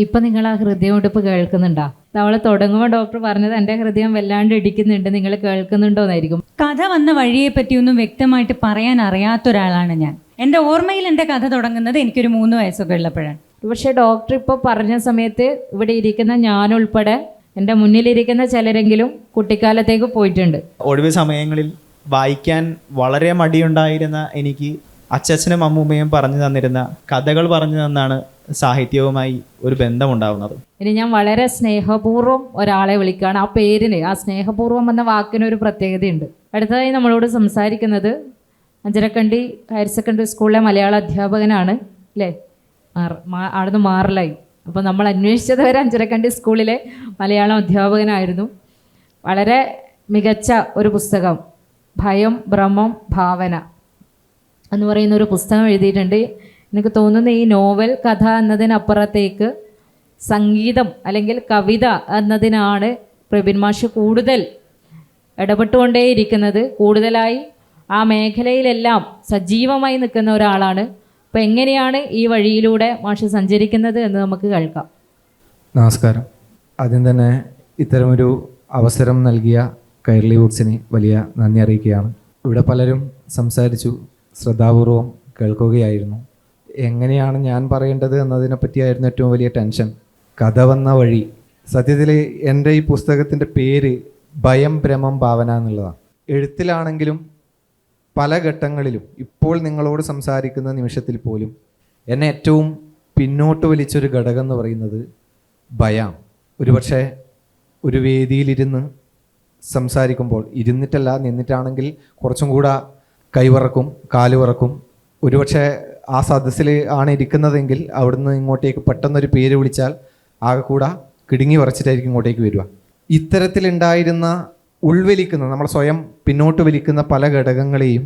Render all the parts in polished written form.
ഇപ്പം നിങ്ങൾ ആ ഹൃദയമിടിപ്പ് കേൾക്കുന്നുണ്ടോ? അവൾ തുടങ്ങുമ്പോൾ ഡോക്ടർ പറഞ്ഞത് എൻ്റെ ഹൃദയം വല്ലാണ്ട് ഇടിക്കുന്നുണ്ട്, നിങ്ങൾ കേൾക്കുന്നുണ്ടോ എന്നായിരിക്കും. കഥ വന്ന വഴിയെ പറ്റിയൊന്നും വ്യക്തമായിട്ട് പറയാൻ അറിയാത്ത ഒരാളാണ് ഞാൻ. എൻ്റെ ഓർമ്മയിൽ എൻ്റെ കഥ തുടങ്ങുന്നത് എനിക്കൊരു 3 വയസ്സൊക്കെ ഉള്ളപ്പോഴാണ്. പക്ഷേ ഡോക്ടർ ഇപ്പോൾ പറഞ്ഞ സമയത്ത് ഇവിടെ ഇരിക്കുന്ന ഞാനുൾപ്പെടെ എൻ്റെ മുന്നിലിരിക്കുന്ന ചിലരെങ്കിലും കുട്ടിക്കാലത്തേക്ക് പോയിട്ടുണ്ട്. ഒഴിവ് സമയങ്ങളിൽ വായിക്കാൻ വളരെ മടിയുണ്ടായിരുന്ന എനിക്ക് അച്ഛനും അമ്മൂമ്മയും പറഞ്ഞു തന്നിരുന്ന കഥകൾ പറഞ്ഞു തന്നാണ് സാഹിത്യവുമായി ഒരു ബന്ധമുണ്ടാവുന്നത്. ഇനി ഞാൻ വളരെ സ്നേഹപൂർവ്വം ഒരാളെ വിളിക്കുകയാണ്. ആ പേരിന്, ആ സ്നേഹപൂർവ്വം എന്ന വാക്കിനൊരു പ്രത്യേകതയുണ്ട്. അടുത്തതായി നമ്മളോട് സംസാരിക്കുന്നത് അഞ്ചരക്കണ്ടി ഹയർ സെക്കൻഡറി സ്കൂളിലെ മലയാള അധ്യാപകനാണ്, അല്ലേ? അവിടുന്ന് മാറലായി. അപ്പോൾ നമ്മൾ അന്വേഷിച്ചത് വരെ അഞ്ചരക്കണ്ടി സ്കൂളിലെ മലയാളം അധ്യാപകനായിരുന്നു. വളരെ മികച്ച ഒരു പുസ്തകം, ഭയം, ഭ്രമം, ഭാവന എന്ന് പറയുന്ന ഒരു പുസ്തകം എഴുതിയിട്ടുണ്ട്. എനിക്ക് തോന്നുന്നു ഈ നോവൽ കഥ എന്നതിനപ്പുറത്തേക്ക് സംഗീതം അല്ലെങ്കിൽ കവിത എന്നതിനാണ് പ്രബിൻ മാഷ് കൂടുതൽ ഇടപെട്ടുകൊണ്ടേയിരിക്കുന്നത്. കൂടുതലായി ആ മേഖലയിലെല്ലാം സജീവമായി നിൽക്കുന്ന ഒരാളാണ്. അപ്പോൾ എങ്ങനെയാണ് ഈ വഴിയിലൂടെ മാഷ് സഞ്ചരിക്കുന്നത് എന്ന് നമുക്ക് കേൾക്കാം. നമസ്കാരം. ആദ്യം തന്നെ ഇത്തരമൊരു അവസരം നൽകിയ കൈരളി ബുക്സിന് വലിയ നന്ദി അറിയിക്കുകയാണ്. ഇവിടെ പലരും സംസാരിച്ചു, ശ്രദ്ധാപൂർവം കേൾക്കുകയായിരുന്നു. എങ്ങനെയാണ് ഞാൻ പറയേണ്ടത് എന്നതിനെ പറ്റിയായിരുന്നു ഏറ്റവും വലിയ ടെൻഷൻ. കഥ വന്ന വഴി. സത്യത്തിൽ എൻ്റെ ഈ പുസ്തകത്തിൻ്റെ പേര് ഭയം, ഭ്രമം, ഭാവന എന്നുള്ളതാണ്. എഴുത്തിലാണെങ്കിലും പല ഘട്ടങ്ങളിലും ഇപ്പോൾ നിങ്ങളോട് സംസാരിക്കുന്ന നിമിഷത്തിൽ പോലും എന്നെ ഏറ്റവും പിന്നോട്ട് വലിച്ചൊരു ഘടകം എന്ന് പറയുന്നത് ഭയം. ഒരുപക്ഷെ ഒരു വേദിയിലിരുന്ന് സംസാരിക്കുമ്പോൾ, ഇരുന്നിട്ടല്ല നിന്നിട്ടാണെങ്കിൽ കുറച്ചും കൂടെ കൈവിറക്കും, കാലുവിറക്കും. ഒരുപക്ഷെ ആ സദസ്സിൽ ആണ് ഇരിക്കുന്നതെങ്കിൽ അവിടുന്ന് ഇങ്ങോട്ടേക്ക് പെട്ടെന്നൊരു പേര് വിളിച്ചാൽ ആകെ കൂടെ കിടുങ്ങി വരച്ചിട്ടായിരിക്കും ഇങ്ങോട്ടേക്ക് വരിക. ഇത്തരത്തിലുണ്ടായിരുന്ന ഉൾവലിക്കുന്ന, നമ്മൾ സ്വയം പിന്നോട്ട് വലിക്കുന്ന പല ഘടകങ്ങളെയും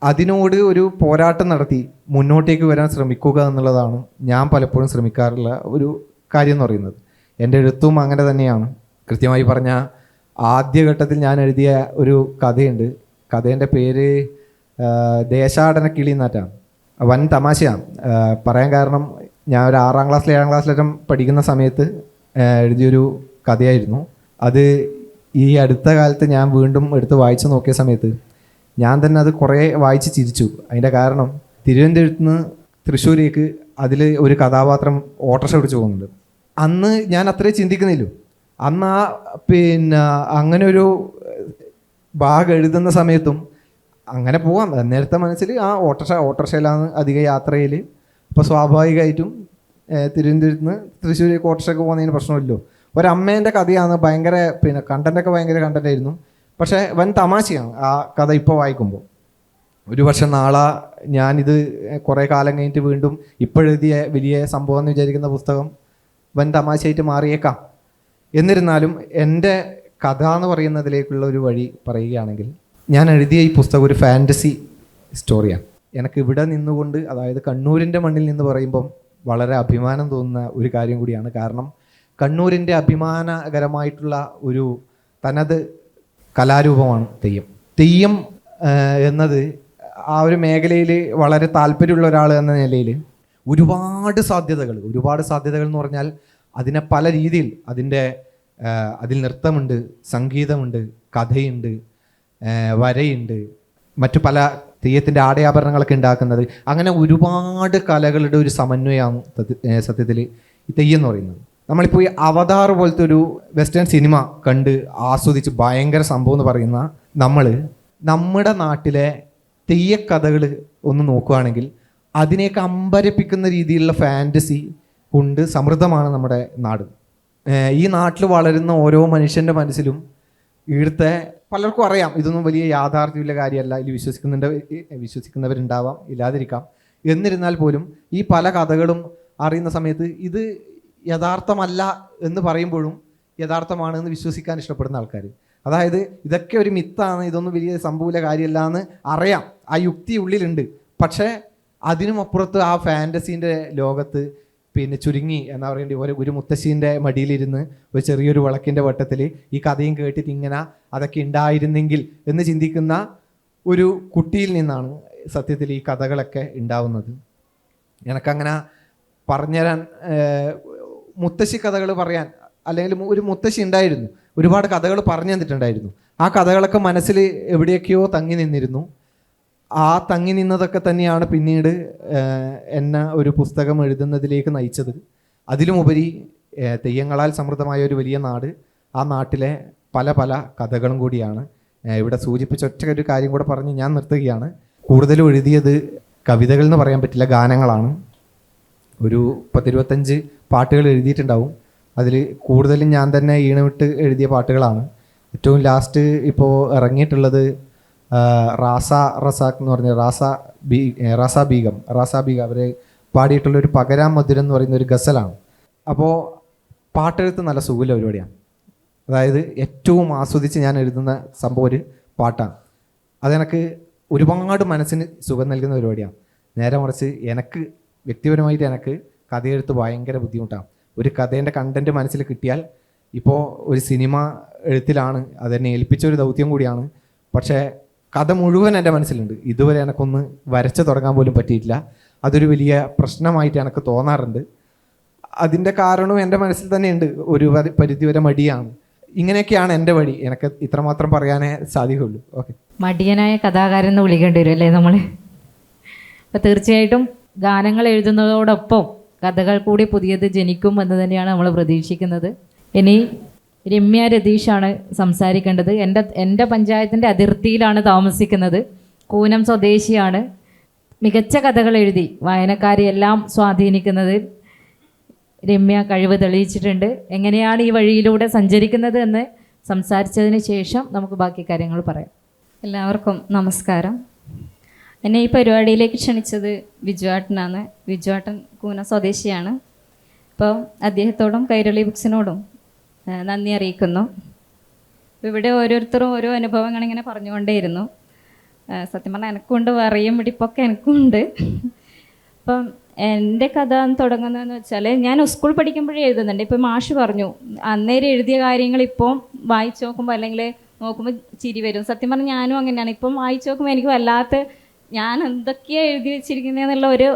അതിനോട് ഒരു പോരാട്ടം നടത്തി മുന്നോട്ടേക്ക് വരാൻ ശ്രമിക്കുക എന്നുള്ളതാണ് ഞാൻ പലപ്പോഴും ശ്രമിക്കാറുള്ള ഒരു കാര്യം എന്ന് പറയുന്നത്. എൻ്റെ എഴുത്തും അങ്ങനെ തന്നെയാണ്. കൃത്യമായി പറഞ്ഞാൽ ആദ്യഘട്ടത്തിൽ ഞാൻ എഴുതിയ ഒരു കഥയുണ്ട്. കഥേൻ്റെ പേര് ദേശാടന കിളി എന്നാറ്റാണ്. വൻ തമാശയാണ് പറയാൻ കാരണം, ഞാൻ ഒരു 6ാം ക്ലാസ്സിൽ 7ാം ക്ലാസ്സിലും പഠിക്കുന്ന സമയത്ത് എഴുതിയൊരു കഥയായിരുന്നു. അത് ഈ അടുത്ത കാലത്ത് ഞാൻ വീണ്ടും എടുത്ത് വായിച്ചു നോക്കിയ സമയത്ത് ഞാൻ തന്നെ അത് കുറേ വായിച്ച് ചിരിച്ചു. അതിൻ്റെ കാരണം, തിരുവനന്തപുരത്ത് നിന്ന് തൃശ്ശൂരേക്ക് അതിൽ ഒരു കഥാപാത്രം ഓട്ടോറിക്ഷ പിടിച്ച് പോകുന്നുണ്ട്. അന്ന് ഞാൻ അത്രേ ചിന്തിക്കുന്നില്ല. അന്ന് അങ്ങനെ ഒരു ഭാഗം എഴുതുന്ന സമയത്തും അങ്ങനെ പോവാം നേരത്തെ മനസ്സിൽ ആ ഓട്ടോറിക്ഷയിലാണ് അധിക യാത്രയിൽ. അപ്പോൾ സ്വാഭാവികമായിട്ടും തിരുവനന്തപുരത്ത് നിന്ന് തൃശ്ശൂരേക്ക് ഓട്ടോറിക്ഷയ്ക്ക് പോകുന്നതിന് പ്രശ്നമില്ലല്ലോ. ഒരമ്മേൻ്റെ കഥയാണ്, ഭയങ്കര കണ്ടൻറ്റൊക്കെ ഭയങ്കര കണ്ടൻറ്റായിരുന്നു. പക്ഷേ വൻ തമാശയാണ് ആ കഥ ഇപ്പോൾ വായിക്കുമ്പോൾ. ഒരു പക്ഷെ നാളെ ഞാനിത് കുറേ കാലം കഴിഞ്ഞിട്ട് വീണ്ടും ഇപ്പോഴെഴുതിയ വലിയ സംഭവം എന്ന് വിചാരിക്കുന്ന പുസ്തകം വൻ തമാശയായിട്ട് മാറിയേക്കാം. എന്നിരുന്നാലും എൻ്റെ കഥ എന്ന് പറയുന്നതിലേക്കുള്ള ഒരു വഴി പറയുകയാണെങ്കിൽ, ഞാൻ എഴുതിയ ഈ പുസ്തകം ഒരു ഫാൻറ്റസി സ്റ്റോറിയാണ്. എനിക്ക് ഇവിടെ നിന്നുകൊണ്ട്, അതായത് കണ്ണൂരിൻ്റെ മണ്ണിൽ നിന്ന് പറയുമ്പം വളരെ അഭിമാനം തോന്നുന്ന ഒരു കാര്യം കൂടിയാണ്. കാരണം കണ്ണൂരിൻ്റെ അഭിമാനകരമായിട്ടുള്ള ഒരു തനത് കലാരൂപമാണ് തെയ്യം. തെയ്യം എന്നത് ആ ഒരു മേഖലയിൽ വളരെ താല്പര്യമുള്ള ഒരാൾ എന്ന നിലയിൽ ഒരുപാട് സാധ്യതകൾ എന്ന് പറഞ്ഞാൽ അതിനെ പല രീതിയിൽ അതിൽ നൃത്തമുണ്ട്, സംഗീതമുണ്ട്, കഥയുണ്ട്, വരയുണ്ട്, മറ്റു പല തെയ്യത്തിൻ്റെ ആടയാഭരണങ്ങളൊക്കെ ഉണ്ടാക്കുന്നത്. അങ്ങനെ ഒരുപാട് കലകളുടെ ഒരു സമന്വയമാണ് സത്യത്തിൽ ഈ തെയ്യം എന്ന് പറയുന്നത്. നമ്മളിപ്പോൾ ഈ അവതാർ പോലത്തെ ഒരു വെസ്റ്റേൺ സിനിമ കണ്ട് ആസ്വദിച്ച് ഭയങ്കര സംഭവം എന്ന് പറയുന്ന നമ്മുടെ നാട്ടിലെ തെയ്യക്കഥകൾ ഒന്ന് നോക്കുകയാണെങ്കിൽ അതിനെയൊക്കെ അമ്പരപ്പിക്കുന്ന രീതിയിലുള്ള ഫാൻറ്റസി കൊണ്ട് സമൃദ്ധമാണ് നമ്മുടെ നാട്. ഈ നാട്ടിൽ വളരുന്ന ഓരോ മനുഷ്യൻ്റെ മനസ്സിലും ഇവിടുത്തെ പലർക്കും അറിയാം ഇതൊന്നും വലിയ യാഥാർത്ഥ്യമുള്ള കാര്യമല്ല, ഇതിൽ വിശ്വസിക്കുന്നവരുണ്ടാവാം, ഇല്ലാതിരിക്കാം. എന്നിരുന്നാൽ പോലും ഈ പല കഥകളും അറിയുന്ന സമയത്ത് ഇത് യഥാർത്ഥമല്ല എന്ന് പറയുമ്പോഴും യഥാർത്ഥമാണെന്ന് വിശ്വസിക്കാൻ ഇഷ്ടപ്പെടുന്ന ആൾക്കാർ, അതായത് ഇതൊക്കെ ഒരു മിത്താണ്, ഇതൊന്നും വലിയ സംഭവമില്ല കാര്യമല്ല എന്ന് അറിയാം, ആ യുക്തി ഉള്ളിലുണ്ട്. പക്ഷേ അതിനും അപ്പുറത്ത് ആ ഫാൻറ്റസീൻ്റെ ലോകത്ത് ചുരുങ്ങി എന്താ പറയേണ്ടി ഒരു മുത്തശ്ശീൻ്റെ മടിയിലിരുന്ന് ഒരു ചെറിയൊരു വിളക്കിൻ്റെ വട്ടത്തിൽ ഈ കഥയും കേട്ടിട്ട് ഇങ്ങനെ അതൊക്കെ ഉണ്ടായിരുന്നെങ്കിൽ എന്ന് ചിന്തിക്കുന്ന ഒരു കുട്ടിയിൽ നിന്നാണ് സത്യത്തിൽ ഈ കഥകളൊക്കെ ഉണ്ടാവുന്നത്. എനിക്കങ്ങനെ പറഞ്ഞുതരാൻ മുത്തശ്ശി കഥകൾ പറയാൻ, അല്ലെങ്കിൽ ഒരു മുത്തശ്ശി ഉണ്ടായിരുന്നു, ഒരുപാട് കഥകൾ പറഞ്ഞു തന്നിട്ടുണ്ടായിരുന്നു. ആ കഥകളൊക്കെ മനസ്സിൽ എവിടെയൊക്കെയോ തങ്ങി നിന്നിരുന്നു. ആ തങ്ങി നിന്നതൊക്കെ തന്നെയാണ് പിന്നീട് എന്നെ ഒരു പുസ്തകം എഴുതുന്നതിലേക്ക് നയിച്ചത്. അതിലുമുപരി തെയ്യങ്ങളാൽ സമൃദ്ധമായ ഒരു വലിയ നാട്, ആ നാട്ടിലെ പല പല കഥകളും കൂടിയാണ്. ഇവിടെ സൂചിപ്പിച്ച ഒറ്റ ഒരു കാര്യം കൂടെ പറഞ്ഞ് ഞാൻ നിർത്തുകയാണ്. കൂടുതലും എഴുതിയത് കവിതകൾ എന്ന് പറയാൻ പറ്റില്ല, ഗാനങ്ങളാണ്. ഒരു 10-25 പാട്ടുകൾ എഴുതിയിട്ടുണ്ടാവും. അതിൽ കൂടുതലും ഞാൻ തന്നെ ഈണമിട്ട് എഴുതിയ പാട്ടുകളാണ്. ഏറ്റവും ലാസ്റ്റ് ഇപ്പോൾ ഇറങ്ങിയിട്ടുള്ളത് റാസ റസാഖ് എന്ന് പറഞ്ഞ റാസ ബീഗം അവർ പാടിയിട്ടുള്ളൊരു പകരാം മധുരം എന്ന് പറയുന്ന ഒരു ഗസലാണ്. അപ്പോൾ പാട്ടെഴുത്ത് നല്ല സുഖമുള്ള പരിപാടിയാണ്. അതായത് ഏറ്റവും ആസ്വദിച്ച് ഞാൻ എഴുതുന്ന സംഭവം ഒരു പാട്ടാണ്. അതെനിക്ക് ഒരുപാട് മനസ്സിന് സുഖം നൽകുന്ന പരിപാടിയാണ്. നേരെ മറിച്ച് എനിക്ക് വ്യക്തിപരമായിട്ട് എനിക്ക് കഥയെഴുത്ത് ഭയങ്കര ബുദ്ധിമുട്ടാണ്. ഒരു കഥേൻ്റെ കണ്ടൻറ്റ് മനസ്സിൽ കിട്ടിയാൽ, ഇപ്പോൾ ഒരു സിനിമ എഴുത്തിലാണ്, അതെന്നെ ഏൽപ്പിച്ച ഒരു ദൗത്യം കൂടിയാണ്. പക്ഷേ കഥ മുഴുവൻ എൻ്റെ മനസ്സിലുണ്ട്. ഇതുവരെ എനിക്കൊന്ന് വരച്ച് തുടങ്ങാൻ പോലും പറ്റിയിട്ടില്ല. അതൊരു വലിയ പ്രശ്നമായിട്ട് എനിക്ക് തോന്നാറുണ്ട്. അതിൻ്റെ കാരണവും എൻ്റെ മനസ്സിൽ തന്നെയുണ്ട്. ഒരു പരിധിവരെ മടിയാണ്. ഇങ്ങനെയൊക്കെയാണ് എൻ്റെ വഴി. എനിക്ക് ഇത്രമാത്രം പറയാനേ സാധിക്കുള്ളൂ. ഓക്കെ. മടിയനായ കഥാകാരൻ എന്ന് വിളിക്കേണ്ടി വരും അല്ലേ നമ്മൾ? അപ്പോൾ തീർച്ചയായിട്ടും ഗാനങ്ങൾ എഴുതുന്നതോടൊപ്പം കഥകൾ കൂടി പുതിയത് ജനിക്കും എന്ന് തന്നെയാണ് നമ്മൾ പ്രതീക്ഷിക്കുന്നത്. ഇനി രമ്യ രതീഷാണ് സംസാരിക്കേണ്ടത്. എൻ്റെ പഞ്ചായത്തിൻ്റെ അതിർത്തിയിലാണ് താമസിക്കുന്നത്. കൂനം സ്വദേശിയാണ്. മികച്ച കഥകൾ എഴുതി വായനക്കാരെയെല്ലാം സ്വാധീനിക്കുന്നതിൽ രമ്യ കഴിവ് തെളിയിച്ചിട്ടുണ്ട്. എങ്ങനെയാണ് ഈ വഴിയിലൂടെ സഞ്ചരിക്കുന്നത് എന്ന് സംസാരിച്ചതിന് ശേഷം നമുക്ക് ബാക്കി കാര്യങ്ങൾ പറയാം. എല്ലാവർക്കും നമസ്കാരം. എന്നെ ഈ പരിപാടിയിലേക്ക് ക്ഷണിച്ചത് വിജുവാട്ടനാണ്. വിജുവാട്ടൻ കൂന സ്വദേശിയാണ്. അപ്പോൾ അദ്ദേഹത്തോടും കൈരളി ബുക്സിനോടും നന്ദി അറിയിക്കുന്നു. ഇവിടെ ഓരോരുത്തരും ഓരോ അനുഭവങ്ങൾ ഇങ്ങനെ പറഞ്ഞുകൊണ്ടേയിരുന്നു. സത്യം പറഞ്ഞാൽ എനിക്കുണ്ട്, വറിയും പിടിപ്പൊക്കെ എനിക്കുണ്ട്. അപ്പം എൻ്റെ കഥ തുടങ്ങുന്നതെന്ന് വെച്ചാൽ, ഞാൻ സ്കൂൾ പഠിക്കുമ്പോഴേ എഴുതുന്നുണ്ട്. ഇപ്പം മാഷ് പറഞ്ഞു അന്നേരം എഴുതിയ കാര്യങ്ങൾ ഇപ്പം വായിച്ചു നോക്കുമ്പോൾ അല്ലെങ്കിൽ നോക്കുമ്പോൾ ചിരി വരും. സത്യം പറഞ്ഞാൽ ഞാനും അങ്ങനെയാണ്. ഇപ്പം വായിച്ചു നോക്കുമ്പോൾ എനിക്ക് വല്ലാത്ത ഞാൻ എന്തൊക്കെയാണ് എഴുതി വെച്ചിരിക്കുന്നതെന്നുള്ള ഒരു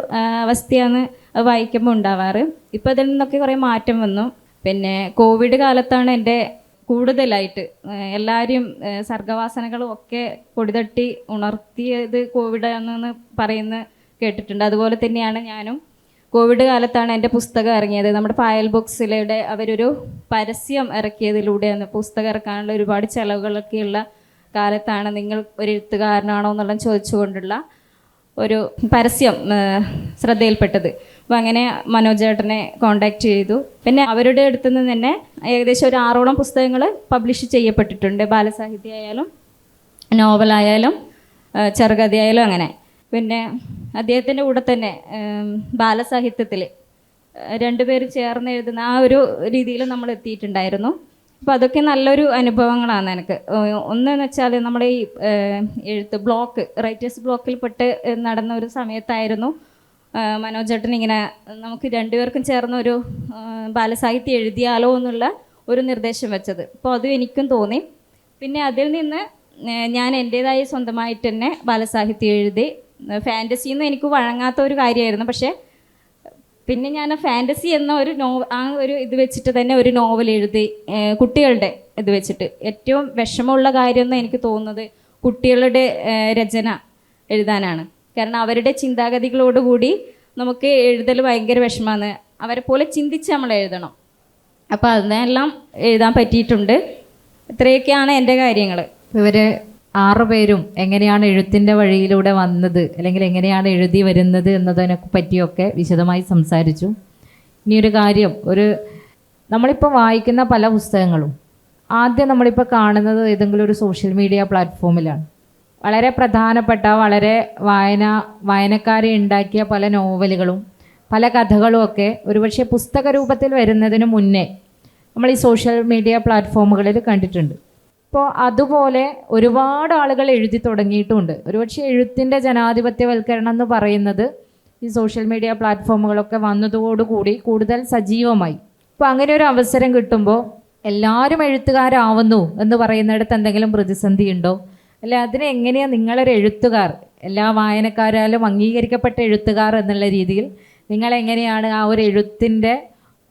അവസ്ഥയാണ് വായിക്കുമ്പോൾ ഉണ്ടാവാറ്. ഇപ്പോൾ അതിൽ നിന്നൊക്കെ കുറേ മാറ്റം വന്നു. പിന്നെ കോവിഡ് കാലത്താണ് എൻ്റെ കൂടുതലായിട്ട് എല്ലാവരും സർഗവാസനകളും ഒക്കെ കൊടിതട്ടി ഉണർത്തിയത് കോവിഡാണെന്ന് പറയുന്ന കേട്ടിട്ടുണ്ട്. അതുപോലെ തന്നെയാണ് ഞാനും. കോവിഡ് കാലത്താണ് എൻ്റെ പുസ്തകം ഇറങ്ങിയത്. നമ്മുടെ പായൽ ബുക്സിലൂടെ അവരൊരു പരസ്യം ഇറക്കിയതിലൂടെയാണ്. പുസ്തകം ഇറക്കാനുള്ള ഒരുപാട് ചിലവുകളൊക്കെയുള്ള കാലത്താണ് നിങ്ങൾ ഒരു എഴുത്തുകാരനാണോ എന്നുള്ളത് ചോദിച്ചുകൊണ്ടുള്ള ഒരു പരസ്യം ശ്രദ്ധയിൽപ്പെട്ടത്. അപ്പോൾ അങ്ങനെ മനോജേട്ടനെ കോണ്ടാക്ട് ചെയ്തു. പിന്നെ അവരുടെ അടുത്ത് നിന്ന് തന്നെ ഏകദേശം ഒരു 6ഓളം പുസ്തകങ്ങൾ പബ്ലിഷ് ചെയ്യപ്പെട്ടിട്ടുണ്ട്. ബാലസാഹിത്യമായാലും നോവലായാലും ചെറുകഥയായാലും അങ്ങനെ. പിന്നെ അദ്ദേഹത്തിൻ്റെ കൂടെ തന്നെ ബാലസാഹിത്യത്തിൽ 2 പേര് ചേർന്ന് എഴുതുന്ന ആ ഒരു രീതിയിൽ നമ്മൾ എത്തിയിട്ടുണ്ടായിരുന്നു. അപ്പോൾ അതൊക്കെ നല്ലൊരു അനുഭവങ്ങളാണ് എനിക്ക്. ഒന്നെന്ന് വെച്ചാൽ നമ്മുടെ ഈ എഴുത്ത് ബ്ലോക്ക്, റൈറ്റേഴ്സ് ബ്ലോക്കിൽ പെട്ട് നടന്ന ഒരു സമയത്തായിരുന്നു മനോജേട്ടൻ ഇങ്ങനെ നമുക്ക് 2 പേർക്കും ചേർന്ന് ഒരു ബാലസാഹിത്യം എഴുതിയാലോ എന്നുള്ള ഒരു നിർദ്ദേശം വെച്ചത്. അപ്പോൾ അതും എനിക്കും തോന്നി. പിന്നെ അതിൽ നിന്ന് ഞാൻ എൻ്റേതായി സ്വന്തമായിട്ട് തന്നെ ബാലസാഹിത്യം എഴുതി. ഫാൻറ്റസിന്ന് എനിക്ക് വഴങ്ങാത്ത ഒരു കാര്യമായിരുന്നു. പക്ഷേ പിന്നെ ഞാൻ ഫാൻറ്റസി എന്ന ഒരു ആ ഒരു ഇത് വെച്ചിട്ട് തന്നെ ഒരു നോവൽ എഴുതി. കുട്ടികളുടെ ഇത് വെച്ചിട്ട് ഏറ്റവും വിഷമമുള്ള കാര്യമെന്ന് എനിക്ക് തോന്നുന്നത് കുട്ടികളുടെ രചന എഴുതാനാണ്. കാരണം അവരുടെ ചിന്താഗതികളോടുകൂടി നമുക്ക് എഴുതൽ ഭയങ്കര വിഷമമാണ്. അവരെ പോലെ ചിന്തിച്ച് നമ്മൾ എഴുതണം. അപ്പോൾ അതിനെല്ലാം എഴുതാൻ പറ്റിയിട്ടുണ്ട്. ഇത്രയൊക്കെയാണ് എൻ്റെ കാര്യങ്ങൾ. ഇവർ 6 പേരും എങ്ങനെയാണ് എഴുത്തിൻ്റെ വഴിയിലൂടെ വന്നത്, അല്ലെങ്കിൽ എങ്ങനെയാണ് എഴുതി വരുന്നത് എന്നതിനെ പറ്റിയൊക്കെ വിശദമായി സംസാരിച്ചു. ഇനിയൊരു കാര്യം, നമ്മളിപ്പോൾ വായിക്കുന്ന പല പുസ്തകങ്ങളും ആദ്യം നമ്മളിപ്പോൾ കാണുന്നത് ഏതെങ്കിലും ഒരു സോഷ്യൽ മീഡിയ പ്ലാറ്റ്ഫോമിലാണ്. വളരെ പ്രധാനപ്പെട്ട, വളരെ വായനക്കാരെ ഉണ്ടാക്കിയ പല നോവലുകളും പല കഥകളും ഒക്കെ ഒരുപക്ഷെ പുസ്തക രൂപത്തിൽ വരുന്നതിന് മുന്നേ നമ്മൾ ഈ സോഷ്യൽ മീഡിയ പ്ലാറ്റ്ഫോമുകളിൽ കണ്ടിട്ടുണ്ട്. അപ്പോൾ അതുപോലെ ഒരുപാട് ആളുകൾ എഴുതി തുടങ്ങിയിട്ടുമുണ്ട്. ഒരുപക്ഷെ എഴുത്തിൻ്റെ ജനാധിപത്യവൽക്കരണം എന്ന് പറയുന്നത് ഈ സോഷ്യൽ മീഡിയ പ്ലാറ്റ്ഫോമുകളൊക്കെ വന്നതോടുകൂടി കൂടുതൽ സജീവമായി. അപ്പോൾ അങ്ങനെ ഒരു അവസരം കിട്ടുമ്പോൾ എല്ലാവരും എഴുത്തുകാരാവുന്നു എന്ന് പറയുന്നിടത്ത് എന്തെങ്കിലും പ്രതിസന്ധി ഉണ്ടോ? അല്ലെ അതിനെ എങ്ങനെയാണ് നിങ്ങളൊരു എഴുത്തുകാർ, എല്ലാ വായനക്കാരാലും അംഗീകരിക്കപ്പെട്ട എഴുത്തുകാർ എന്നുള്ള രീതിയിൽ നിങ്ങളെങ്ങനെയാണ് ആ ഒരു എഴുത്തിൻ്റെ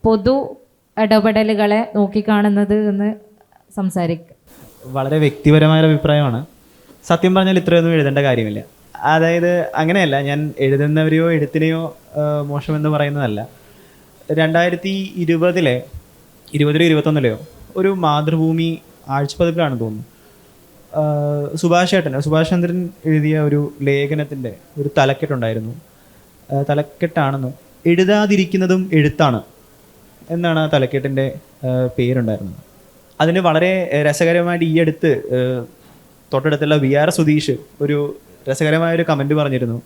പൊതു ഇടപെടലുകളെ നോക്കിക്കാണുന്നത് എന്ന് സംസാരിക്കുക. വളരെ വ്യക്തിപരമായ ഒരു അഭിപ്രായമാണ്. സത്യം പറഞ്ഞാൽ ഇത്രയൊന്നും എഴുതേണ്ട കാര്യമില്ല. അതായത് അങ്ങനെയല്ല, ഞാൻ എഴുതുന്നവരെയോ എഴുത്തിനെയോ മോശമെന്ന് പറയുന്നതല്ല. 2020-ലെ 2021-ലെയോ ഒരു മാതൃഭൂമി ആഴ്ചപ്പതിപ്പിലാണെന്ന് തോന്നുന്നു, സുഭാഷ് ചന്ദ്രൻ എഴുതിയ ഒരു ലേഖനത്തിൻ്റെ ഒരു തലക്കെട്ടുണ്ടായിരുന്നു. തലക്കെട്ടാണെന്ന് എഴുതാതിരിക്കുന്നതും എഴുത്താണ് എന്നാണ് ആ തലക്കെട്ടിൻ്റെ പേരുണ്ടായിരുന്നത്. അതിന് വളരെ രസകരമായിട്ട് ഈ അടുത്ത് തൊട്ടടുത്തുള്ള VR സുധീഷ് ഒരു രസകരമായൊരു കമൻറ്റ് പറഞ്ഞിരുന്നു.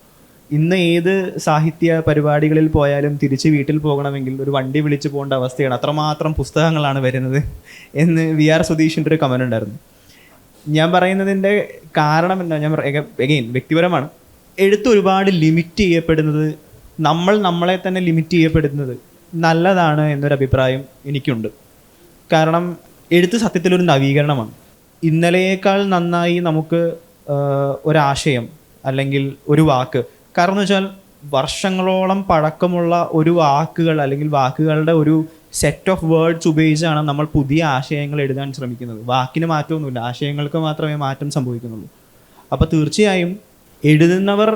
ഇന്ന് ഏത് സാഹിത്യ പരിപാടികളിൽ പോയാലും തിരിച്ച് വീട്ടിൽ പോകണമെങ്കിൽ ഒരു വണ്ടി വിളിച്ച് പോകേണ്ട അവസ്ഥയാണ്, അത്രമാത്രം പുസ്തകങ്ങളാണ് വരുന്നത് എന്ന് VR സുധീഷിൻ്റെ ഒരു കമൻറ്റ് ഉണ്ടായിരുന്നു. ഞാൻ പറയുന്നതിൻ്റെ കാരണം എന്താ, ഞാൻ എഗെയിൻ വ്യക്തിപരമാണ്. എഴുത്ത് ഒരുപാട് ലിമിറ്റ് ചെയ്യപ്പെടുന്നത്, നമ്മളെ തന്നെ ലിമിറ്റ് ചെയ്യപ്പെടുന്നത് നല്ലതാണ് എന്നൊരു അഭിപ്രായം എനിക്കുണ്ട്. കാരണം എഴുത്ത് സത്യത്തിലൊരു നവീകരണമാണ്. ഇന്നലെയേക്കാൾ നന്നായി നമുക്ക് ഒരാശയം അല്ലെങ്കിൽ ഒരു വാക്ക്, കാരണം എന്ന് വെച്ചാൽ വർഷങ്ങളോളം പഴക്കമുള്ള ഒരു വാക്കുകൾ അല്ലെങ്കിൽ വാക്കുകളുടെ ഒരു സെറ്റ് ഓഫ് വേർഡ്സ് ഉപയോഗിച്ചാണ് നമ്മൾ പുതിയ ആശയങ്ങൾ എഴുതാൻ ശ്രമിക്കുന്നത്. വാക്കിന് മാറ്റമൊന്നുമില്ല, ആശയങ്ങൾക്ക് മാത്രമേ മാറ്റം സംഭവിക്കുന്നുള്ളൂ. അപ്പോൾ തീർച്ചയായും എഴുതുന്നവർ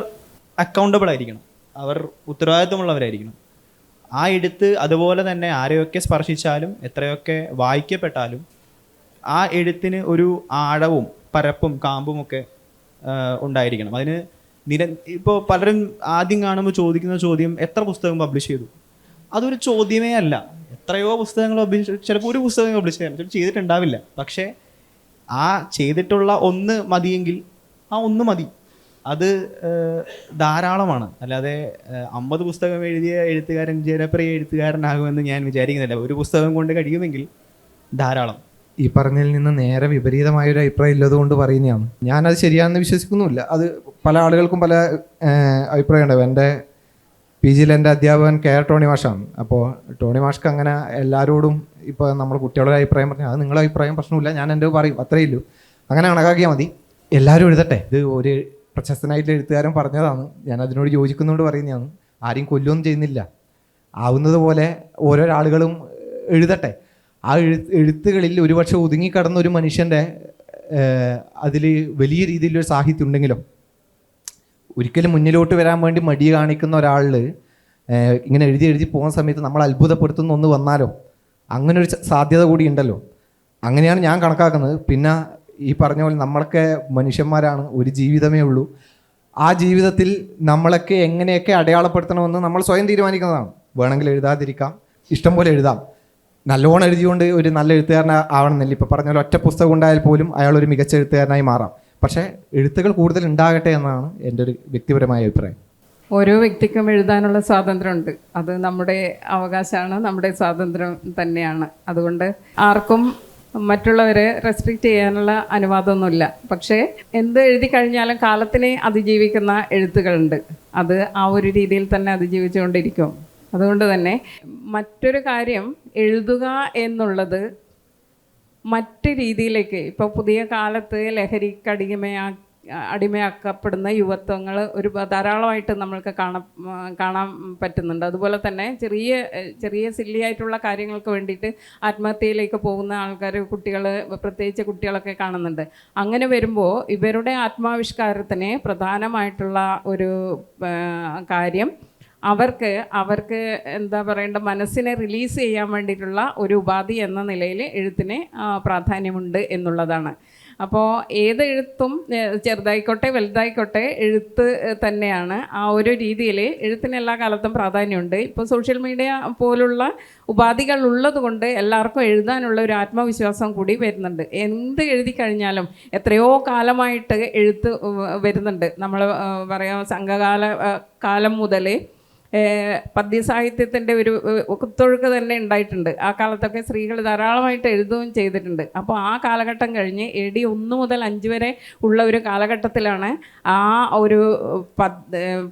അക്കൗണ്ടബിൾ ആയിരിക്കണം, അവർ ഉത്തരവാദിത്വമുള്ളവരായിരിക്കണം. ആ എഴുത്ത് അതുപോലെ തന്നെ ആരെയൊക്കെ സ്പർശിച്ചാലും എത്രയൊക്കെ വായിക്കപ്പെട്ടാലും ആ എഴുത്തിന് ഒരു ആഴവും പരപ്പും കാമ്പുമൊക്കെ ഉണ്ടായിരിക്കണം. അതിന് ഇപ്പോൾ പലരും ആദ്യം കാണുമ്പോൾ ചോദിക്കുന്ന ചോദ്യം എത്ര പുസ്തകം പബ്ലിഷ് ചെയ്തു? അതൊരു ചോദ്യമേ അല്ല. എത്രയോ പുസ്തകങ്ങൾ പബ്ലിഷ്, ചിലപ്പോൾ ഒരു പുസ്തകം പബ്ലിഷ് ചെയ്യാൻ ചിലപ്പോൾ ചെയ്തിട്ടുണ്ടാവില്ല. പക്ഷേ ആ ചെയ്തിട്ടുള്ള ഒന്ന് മതിയെങ്കിൽ ആ ഒന്ന് മതി, അത് ധാരാളമാണ്. അല്ലാതെ 50 പുസ്തകം എഴുതിയ എഴുത്തുകാരൻ ജനപ്രിയ എഴുത്തുകാരനാകുമെന്ന് ഞാൻ വിചാരിക്കുന്നില്ല. ഒരു പുസ്തകം കൊണ്ട് കഴിയുമെങ്കിൽ ധാരാളം. ഈ പറഞ്ഞതിൽ നിന്ന് നേരെ വിപരീതമായൊരു അഭിപ്രായം ഇല്ലതുകൊണ്ട് പറയുന്നതാണ്. ഞാനത് ശരിയാണെന്ന് വിശ്വസിക്കുന്നുമില്ല. അത് പല ആളുകൾക്കും പല അഭിപ്രായം ഉണ്ടാവും. എൻ്റെ PGയിൽ എൻ്റെ അധ്യാപകൻ KR ടോണി മാഷാണ്. അപ്പോൾ ടോണി മാഷ്ക്ക് അങ്ങനെ എല്ലാവരോടും ഇപ്പോൾ നമ്മൾ കുട്ടികളുടെ അഭിപ്രായം പറഞ്ഞാൽ അത് നിങ്ങളുടെ അഭിപ്രായം പ്രശ്നമില്ല, ഞാൻ എൻ്റെ പറയും, അത്രയേ ഉള്ളൂ, അങ്ങനെ കണക്കാക്കിയാൽ മതി. എല്ലാവരും എഴുതട്ടെ. ഇത് ഒരു പ്രശസ്തനായിട്ടുള്ള എഴുത്തുകാരൻ പറഞ്ഞതാണ്, ഞാൻ അതിനോട് യോജിക്കുന്നതുകൊണ്ട് പറയുന്നതാണ്. ആരെയും കൊല്ലുകയൊന്നും ചെയ്യുന്നില്ല. ആവുന്നത് പോലെ ഓരോരാളുകളും എഴുതട്ടെ. ആ എഴുത്തുകളിൽ ഒരുപക്ഷെ ഒതുങ്ങിക്കിടന്ന ഒരു മനുഷ്യൻ്റെ അതിൽ വലിയ രീതിയിലൊരു സാഹിത്യം ഉണ്ടെങ്കിലും ഒരിക്കലും മുന്നിലോട്ട് വരാൻ വേണ്ടി മടി കാണിക്കുന്ന ഒരാളിൽ ഇങ്ങനെ എഴുതി പോകുന്ന സമയത്ത് നമ്മൾ അത്ഭുതപ്പെടുത്തുന്ന ഒന്ന് വന്നാലോ, അങ്ങനെ ഒരു സാധ്യത കൂടി ഉണ്ടല്ലോ. അങ്ങനെയാണ് ഞാൻ കണക്കാക്കുന്നത്. പിന്നെ ഈ പറഞ്ഞ പോലെ നമ്മളൊക്കെ മനുഷ്യന്മാരാണ്, ഒരു ജീവിതമേ ഉള്ളൂ. ആ ജീവിതത്തിൽ നമ്മളൊക്കെ എങ്ങനെയൊക്കെ അടയാളപ്പെടുത്തണമെന്ന് നമ്മൾ സ്വയം തീരുമാനിക്കുന്നതാണ്. വേണമെങ്കിൽ എഴുതാതിരിക്കാം, ഇഷ്ടം പോലെ എഴുതാം. നല്ലോണം എഴുതിയുകൊണ്ട് ഒരു നല്ല എഴുത്തുകാരൻ ആവണമെന്നില്ല. ഇപ്പോൾ പറഞ്ഞ പോലെ ഒറ്റ പുസ്തകം ഉണ്ടായാൽ പോലും അയാൾ ഒരു മികച്ച എഴുത്തുകാരനായി മാറാം. പക്ഷേ എഴുത്തുകൾ കൂടുതൽ ഉണ്ടാകട്ടെ എന്നാണ് എൻ്റെ ഒരു വ്യക്തിപരമായ അഭിപ്രായം. ഓരോ വ്യക്തിക്കും എഴുതാനുള്ള സ്വാതന്ത്ര്യമുണ്ട്. അത് നമ്മുടെ അവകാശമാണ്, നമ്മുടെ സ്വാതന്ത്ര്യം തന്നെയാണ്. അതുകൊണ്ട് ആർക്കും മറ്റുള്ളവരെ റെസ്ട്രിക്റ്റ് ചെയ്യാനുള്ള അനുവാദമൊന്നുമില്ല. പക്ഷേ എന്ത് എഴുതി കഴിഞ്ഞാലും കാലത്തിനെ അതിജീവിക്കുന്ന എഴുത്തുകളുണ്ട്. അത് ആ ഒരു രീതിയിൽ തന്നെ അതിജീവിച്ചുകൊണ്ടിരിക്കും. അതുകൊണ്ട് തന്നെ മറ്റൊരു കാര്യം, എഴുതുക എന്നുള്ളത് മറ്റ് രീതിയിലേക്ക്, ഇപ്പോൾ പുതിയ കാലത്ത് ലഹരിക്ക് അടിമയാക്കപ്പെടുന്ന യുവത്വങ്ങൾ ധാരാളമായിട്ട് നമ്മൾക്ക് കാണാൻ പറ്റുന്നുണ്ട്. അതുപോലെ തന്നെ ചെറിയ സില്ലിയായിട്ടുള്ള കാര്യങ്ങൾക്ക് വേണ്ടിയിട്ട് ആത്മഹത്യയിലേക്ക് പോകുന്ന ആൾക്കാർ, കുട്ടികൾ, പ്രത്യേകിച്ച് കുട്ടികളൊക്കെ കാണുന്നുണ്ട്. അങ്ങനെ വരുമ്പോൾ ഇവരുടെ ആത്മാവിഷ്കാരത്തിന് പ്രധാനമായിട്ടുള്ള ഒരു കാര്യം അവർക്ക് എന്താ പറയേണ്ട, മനസ്സിനെ റിലീസ് ചെയ്യാൻ വേണ്ടിയിട്ടുള്ള ഒരു ഉപാധി എന്ന നിലയിൽ എഴുത്തിന് പ്രാധാന്യമുണ്ട് എന്നുള്ളതാണ്. അപ്പോൾ ഏത് എഴുത്തും ചെറുതായിക്കോട്ടെ വലുതായിക്കോട്ടെ എഴുത്ത് തന്നെയാണ്. ആ ഒരു രീതിയിൽ എഴുത്തിന് എല്ലാ കാലത്തും പ്രാധാന്യമുണ്ട്. ഇപ്പോൾ സോഷ്യൽ മീഡിയ പോലുള്ള ഉപാധികൾ ഉള്ളത് കൊണ്ട് എല്ലാവർക്കും എഴുതാനുള്ള ഒരു ആത്മവിശ്വാസം കൂടി വരുന്നുണ്ട്. എന്ത് എഴുതി കഴിഞ്ഞാലും എത്രയോ കാലമായിട്ട് എഴുത്ത് വരുന്നുണ്ട്. നമ്മൾ പറയാം, സംഘകാലം മുതൽ പദ്യസാഹിത്യത്തിൻ്റെ ഒരു കുത്തൊഴുക്ക് തന്നെ ഉണ്ടായിട്ടുണ്ട്. ആ കാലത്തൊക്കെ സ്ത്രീകൾ ധാരാളമായിട്ട് എഴുതുകയും ചെയ്തിട്ടുണ്ട്. അപ്പോൾ ആ കാലഘട്ടം കഴിഞ്ഞ് AD 1 മുതൽ 5 വരെ ഉള്ള ഒരു കാലഘട്ടത്തിലാണ് ആ ഒരു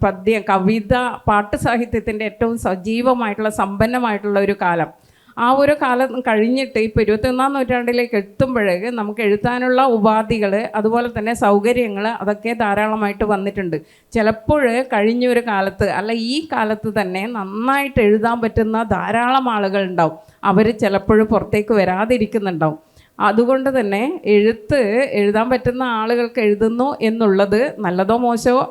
പദ്യം, കവിത, പാട്ട് സാഹിത്യത്തിൻ്റെ ഏറ്റവും സജീവമായിട്ടുള്ള സമ്പന്നമായിട്ടുള്ള ഒരു കാലം. ആ ഒരു കാലം കഴിഞ്ഞിട്ട് ഇപ്പോൾ 21-ാം നൂറ്റാണ്ടിലേക്ക് എത്തുമ്പോഴേക്ക് നമുക്ക് എഴുതാനുള്ള ഉപാധികൾ, അതുപോലെ തന്നെ സൗകര്യങ്ങൾ, അതൊക്കെ ധാരാളമായിട്ട് വന്നിട്ടുണ്ട്. ചിലപ്പോൾ കഴിഞ്ഞൊരു കാലത്ത് അല്ല ഈ കാലത്ത് തന്നെ നന്നായിട്ട് എഴുതാൻ പറ്റുന്ന ധാരാളം ആളുകൾ ഉണ്ടാവും. അവർ ചിലപ്പോഴും പുറത്തേക്ക് വരാതിരിക്കുന്നുണ്ടാവും. അതുകൊണ്ട് തന്നെ എഴുതാൻ പറ്റുന്ന ആളുകൾക്ക് എഴുതുന്നു എന്നുള്ളത് നല്ലതോ മോശമോ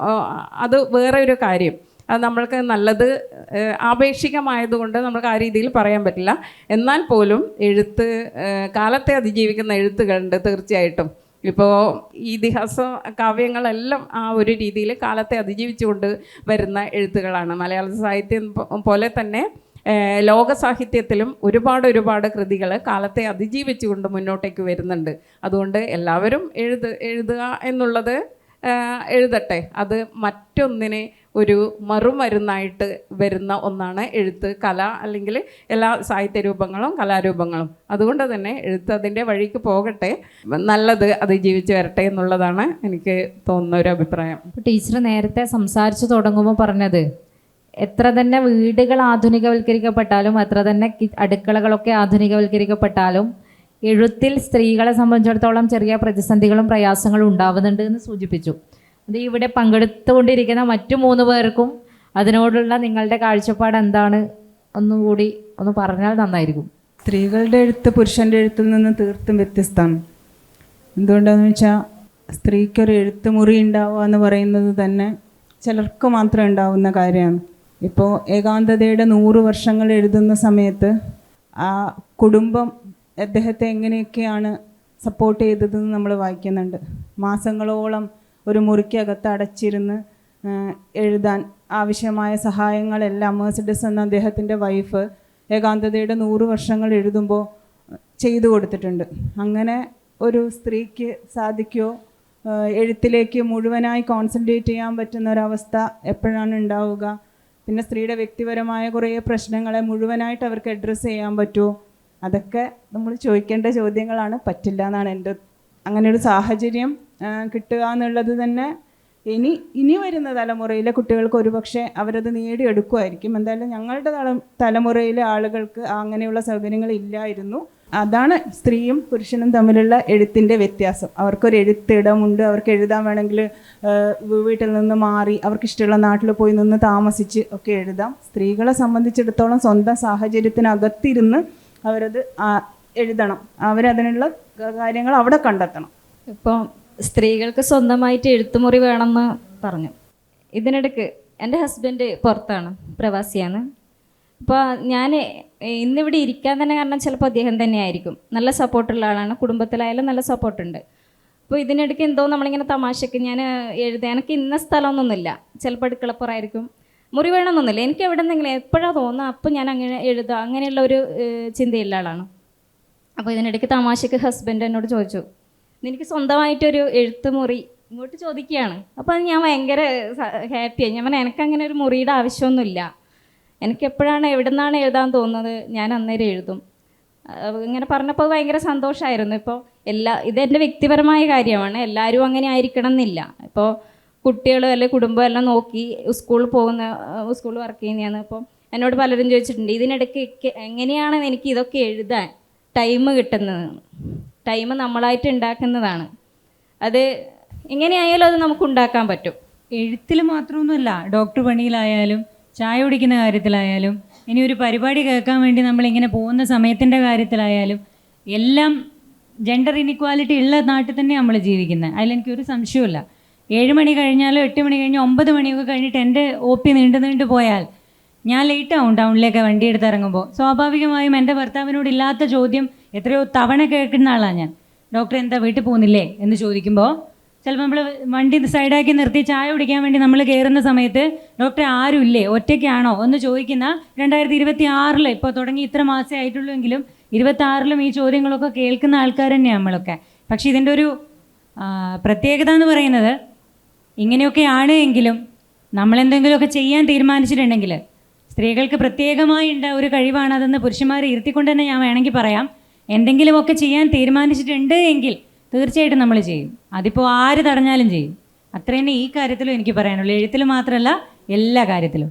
അത് വേറെ ഒരു കാര്യം. അത് നമ്മൾക്ക് നല്ലത് ആപേക്ഷികമായതുകൊണ്ട് നമുക്ക് ആ രീതിയിൽ പറയാൻ പറ്റില്ല. എന്നാൽ പോലും കാലത്തെ അതിജീവിക്കുന്ന എഴുത്തുകളുണ്ട് തീർച്ചയായിട്ടും. ഇപ്പോൾ ഇതിഹാസ കാവ്യങ്ങളെല്ലാം ആ ഒരു രീതിയിൽ കാലത്തെ അതിജീവിച്ചുകൊണ്ട് വരുന്ന എഴുത്തുകളാണ്. മലയാള സാഹിത്യം പോലെ തന്നെ ലോക സാഹിത്യത്തിലും ഒരുപാട് കൃതികൾ കാലത്തെ അതിജീവിച്ചുകൊണ്ട് മുന്നോട്ടേക്ക് വരുന്നുണ്ട്. അതുകൊണ്ട് എല്ലാവരും എഴുതുക എന്നുള്ളത് എഴുതട്ടെ. അത് മറ്റൊന്നിനെ ഒരു മറുമരുന്നായിട്ട് വരുന്ന ഒന്നാണ് എഴുത്ത്, കല, അല്ലെങ്കിൽ എല്ലാ സാഹിത്യ രൂപങ്ങളും കലാരൂപങ്ങളും. അതുകൊണ്ട് തന്നെ എഴുത്ത് അതിൻ്റെ വഴിക്ക് പോകട്ടെ, നല്ലത് അതിജീവിച്ച് വരട്ടെ എന്നുള്ളതാണ് എനിക്ക് തോന്നുന്ന ഒരു അഭിപ്രായം. ടീച്ചർ നേരത്തെ സംസാരിച്ചു തുടങ്ങുമ്പോൾ പറഞ്ഞത് എത്ര തന്നെ വീടുകൾ ആധുനികവൽക്കരിക്കപ്പെട്ടാലും എത്ര തന്നെ അടുക്കളകളൊക്കെ ആധുനികവൽക്കരിക്കപ്പെട്ടാലും എഴുത്തിൽ സ്ത്രീകളെ സംബന്ധിച്ചിടത്തോളം ചെറിയ പ്രതിസന്ധികളും പ്രയാസങ്ങളും ഉണ്ടാവുന്നുണ്ട് എന്ന് സൂചിപ്പിച്ചു. അത് ഇവിടെ പങ്കെടുത്തുകൊണ്ടിരിക്കുന്ന മറ്റു 3 പേർക്കും അതിനോടുള്ള നിങ്ങളുടെ കാഴ്ചപ്പാട് എന്താണ് ഒന്നുകൂടി ഒന്ന് പറഞ്ഞാൽ നന്നായിരിക്കും. സ്ത്രീകളുടെ എഴുത്ത് പുരുഷൻ്റെ എഴുത്തിൽ നിന്ന് തീർത്തും വ്യത്യസ്തമാണ്. എന്തുകൊണ്ടാണെന്ന് വെച്ചാൽ സ്ത്രീക്കൊരു എഴുത്ത് മുറി ഉണ്ടാവുക എന്ന് പറയുന്നത് തന്നെ ചിലർക്ക് മാത്രം ഉണ്ടാവുന്ന കാര്യമാണ്. ഇപ്പോൾ ഏകാന്തതയുടെ 100 വർഷങ്ങൾ എഴുതുന്ന സമയത്ത് ആ കുടുംബം അദ്ദേഹത്തെ എങ്ങനെയൊക്കെയാണ് സപ്പോർട്ട് ചെയ്തതെന്ന് നമ്മൾ വായിക്കുന്നുണ്ട്. മാസങ്ങളോളം ഒരു മുറിക്കകത്ത് അടച്ചിരുന്ന് എഴുതാൻ ആവശ്യമായ സഹായങ്ങളെല്ലാം മേഴ്സിഡസ് എന്ന അദ്ദേഹത്തിൻ്റെ വൈഫ് ഏകാന്തതയുടെ 100 വർഷങ്ങൾ എഴുതുമ്പോൾ ചെയ്തു കൊടുത്തിട്ടുണ്ട്. അങ്ങനെ ഒരു സ്ത്രീക്ക് സാധിക്കുമോ എഴുത്തിലേക്ക് മുഴുവനായി കോൺസെൻട്രേറ്റ് ചെയ്യാൻ പറ്റുന്ന ഒരവസ്ഥ എപ്പോഴാണ് ഉണ്ടാവുക? പിന്നെ സ്ത്രീയുടെ വ്യക്തിപരമായ കുറേ പ്രശ്നങ്ങളെ മുഴുവനായിട്ട് അവർക്ക് അഡ്രസ്സ് ചെയ്യാൻ പറ്റുമോ? അതൊക്കെ നമ്മൾ ചോദിക്കേണ്ട ചോദ്യങ്ങളാണ്. പറ്റില്ല എന്നാണ് എൻ്റെ. അങ്ങനെ ഒരു സാഹചര്യം കിട്ടുക എന്നുള്ളത് തന്നെ ഇനി വരുന്ന തലമുറയിലെ കുട്ടികൾക്ക് ഒരുപക്ഷെ അവരത് നേടിയെടുക്കുമായിരിക്കും. എന്തായാലും ഞങ്ങളുടെ തലമുറയിലെ ആളുകൾക്ക് അങ്ങനെയുള്ള സൗകര്യങ്ങൾ ഇല്ലായിരുന്നു. അതാണ് സ്ത്രീയും പുരുഷനും തമ്മിലുള്ള എഴുത്തിൻ്റെ വ്യത്യാസം. അവർക്കൊരു എഴുത്തിടമുണ്ട്. അവർക്ക് എഴുതാൻ വേണമെങ്കിൽ വീട്ടിൽ നിന്ന് മാറി അവർക്കിഷ്ടമുള്ള നാട്ടിൽ പോയി നിന്ന് താമസിച്ച് ഒക്കെ എഴുതാം. സ്ത്രീകളെ സംബന്ധിച്ചിടത്തോളം സ്വന്തം സാഹചര്യത്തിനകത്തിരുന്ന് അവരത് എഴുതണം. അവരതിനുള്ള കാര്യങ്ങൾ അവിടെ കണ്ടെത്തണം. ഇപ്പോൾ സ്ത്രീകൾക്ക് സ്വന്തമായിട്ട് എഴുത്തുമുറി വേണമെന്ന് പറഞ്ഞു. ഇതിനിടയ്ക്ക് എൻ്റെ ഹസ്ബൻഡ് പുറത്താണ്, പ്രവാസിയാണ്. അപ്പോൾ ഞാൻ ഇന്നിവിടെ ഇരിക്കാൻ തന്നെ കാരണം ചിലപ്പോൾ അദ്ദേഹം തന്നെയായിരിക്കും. നല്ല സപ്പോർട്ടുള്ള ആളാണ്, കുടുംബത്തിലായാലും നല്ല സപ്പോർട്ടുണ്ട്. അപ്പോൾ ഇതിനിടയ്ക്ക് എന്തോ നമ്മളിങ്ങനെ തമാശയ്ക്ക് ഞാൻ എഴുതാൻ എനിക്ക് ഇന്ന സ്ഥലമൊന്നുമില്ല, ചിലപ്പോൾ അടുക്കളപ്പുറമായിരിക്കും, മുറി വേണമെന്നൊന്നുമില്ല, എനിക്ക് എവിടെ നിന്നെങ്കിലും എപ്പോഴാണ് തോന്നുക അപ്പോൾ ഞാൻ അങ്ങനെ എഴുതുക, അങ്ങനെയുള്ള ഒരു ചിന്തയുള്ള ആളാണ്. അപ്പോൾ ഇതിനിടയ്ക്ക് തമാശയ്ക്ക് ഹസ്ബൻഡ് എന്നോട് ചോദിച്ചു, നിനക്ക് സ്വന്തമായിട്ടൊരു എഴുത്തുമുറി ഇങ്ങോട്ട് ചോദിക്കുകയാണ്. അപ്പോൾ അത് ഞാൻ ഭയങ്കര ഹാപ്പിയായി. ഞാൻ പറഞ്ഞാൽ എനിക്കങ്ങനെ ഒരു മുറിയുടെ ആവശ്യമൊന്നുമില്ല, എനിക്കെപ്പോഴാണ് എവിടെ നിന്നാണ് എഴുതാൻ തോന്നുന്നത് ഞാൻ അന്നേരം എഴുതും. ഇങ്ങനെ പറഞ്ഞപ്പോൾ ഭയങ്കര സന്തോഷമായിരുന്നു. ഇപ്പോൾ ഇതെൻ്റെ വ്യക്തിപരമായ കാര്യമാണ്, എല്ലാവരും അങ്ങനെ ആയിരിക്കണം എന്നില്ല. ഇപ്പോൾ കുട്ടികളും അല്ലെങ്കിൽ കുടുംബം എല്ലാം നോക്കി സ്കൂളിൽ വർക്ക് ചെയ്യുന്നതാണ്. അപ്പോൾ എന്നോട് പലരും ചോദിച്ചിട്ടുണ്ട് ഇതിനിടയ്ക്ക് എങ്ങനെയാണ് എനിക്ക് ഇതൊക്കെ എഴുതാൻ ടൈം കിട്ടുന്നത്. ടൈം നമ്മളായിട്ട് ഉണ്ടാക്കുന്നതാണ്. അത് എങ്ങനെയായാലും അത് നമുക്ക് ഉണ്ടാക്കാൻ പറ്റും. എഴുത്തിൽ മാത്രമൊന്നുമല്ല, ഡോക്ടർ പണിയിലായാലും ചായ കുടിക്കുന്ന കാര്യത്തിലായാലും ഇനി ഒരു പരിപാടി കേൾക്കാൻ വേണ്ടി നമ്മളിങ്ങനെ പോകുന്ന സമയത്തിൻ്റെ കാര്യത്തിലായാലും എല്ലാം ജെൻഡർ ഇനിക്വാലിറ്റി ഉള്ള നാട്ടിൽ തന്നെ നമ്മൾ ജീവിക്കുന്നത്. അതിലെനിക്കൊരു സംശയമില്ല. 7 മണി കഴിഞ്ഞാലോ 8 മണി കഴിഞ്ഞോ 9 മണിയൊക്കെ കഴിഞ്ഞിട്ട് എൻ്റെ OP നീണ്ടു പോയാൽ ഞാൻ ലേറ്റാവും ടൗണിലേക്ക് വണ്ടി എടുത്ത് ഇറങ്ങുമ്പോൾ. സ്വാഭാവികമായും എൻ്റെ ഭർത്താവിനോട് ഇല്ലാത്ത ചോദ്യം എത്രയോ തവണ കേൾക്കുന്ന ആളാണ് ഞാൻ. ഡോക്ടർ എന്താ വീട്ടിൽ പോകുന്നില്ലേ എന്ന് ചോദിക്കുമ്പോൾ ചിലപ്പോൾ നമ്മൾ വണ്ടി സൈഡാക്കി നിർത്തി ചായ കുടിക്കാൻ വേണ്ടി നമ്മൾ കയറുന്ന സമയത്ത് ഡോക്ടർ ആരും ഇല്ലേ, ഒറ്റയ്ക്കാണോ എന്ന് ചോദിക്കുന്ന 2026 ഇപ്പോൾ തുടങ്ങി ഇത്ര മാസമേ ആയിട്ടുള്ളൂ എങ്കിലും 26 ഈ ചോദ്യങ്ങളൊക്കെ കേൾക്കുന്ന ആൾക്കാർ തന്നെയാണ് നമ്മളൊക്കെ. പക്ഷേ ഇതിൻ്റെ ഒരു പ്രത്യേകത എന്ന് പറയുന്നത് ഇങ്ങനെയൊക്കെയാണ് എങ്കിലും നമ്മളെന്തെങ്കിലുമൊക്കെ ചെയ്യാൻ തീരുമാനിച്ചിട്ടുണ്ടെങ്കിൽ സ്ത്രീകൾക്ക് പ്രത്യേകമായി ഒരു കഴിവാണ് അതെന്ന് പുരുഷന്മാരെ ഇരുത്തിക്കൊണ്ട് തന്നെ ഞാൻ വേണമെങ്കിൽ പറയാം. എന്തെങ്കിലുമൊക്കെ ചെയ്യാൻ തീരുമാനിച്ചിട്ടുണ്ട് എങ്കിൽ തീർച്ചയായിട്ടും നമ്മൾ ചെയ്യും. അതിപ്പോൾ ആര് തടഞ്ഞാലും ചെയ്യും. അത്ര തന്നെ ഈ കാര്യത്തിലും എനിക്ക് പറയാനുള്ളൂ. എഴുത്തിൽ മാത്രമല്ല എല്ലാ കാര്യത്തിലും.